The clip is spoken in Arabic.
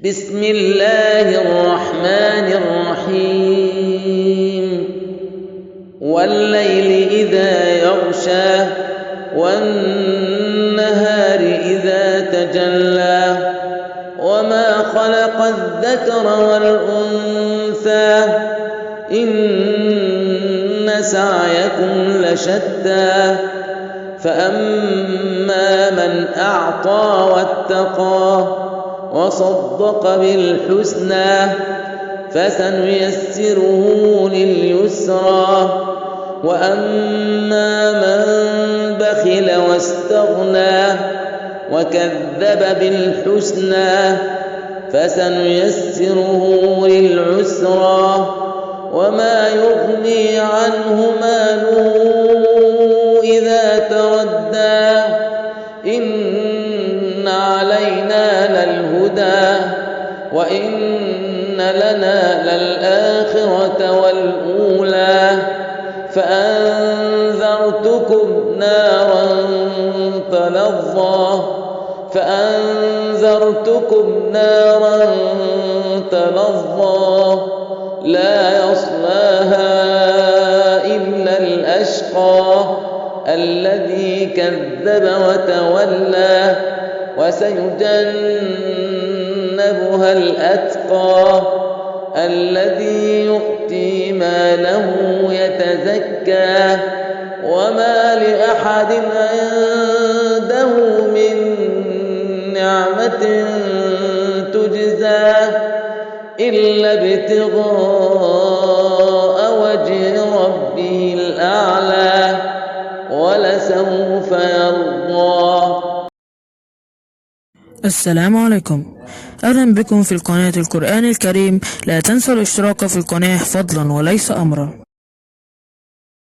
بسم الله الرحمن الرحيم والليل إذا يغشى والنهار إذا تجلى وما خلق الذكر والأنثى إن سعيكم لشتى فأما من أعطى واتقى وصدق بالحسنى فسنيسره لليسرى وأما من بخل واستغنى وكذب بالحسنى فسنيسره للعسرى وما يغني عنه ماله إذا تردى إن علينا للهدى وإن لنا للآخرة والأولى فأنذرتكم نارا تلظى لا يصلاها إلا الأشقى الذي كذب وتولى وسيجنبها الأتقى الذي يؤتي ماله يتزكى وما لأحد عنده من نعمة تجزى إلا ابتغاء وجه ربه الأعلى ولسوف يرضى. السلام عليكم، أهلا بكم في القناة القرآن الكريم. لا تنسوا الاشتراك في القناة فضلا وليس أمرا.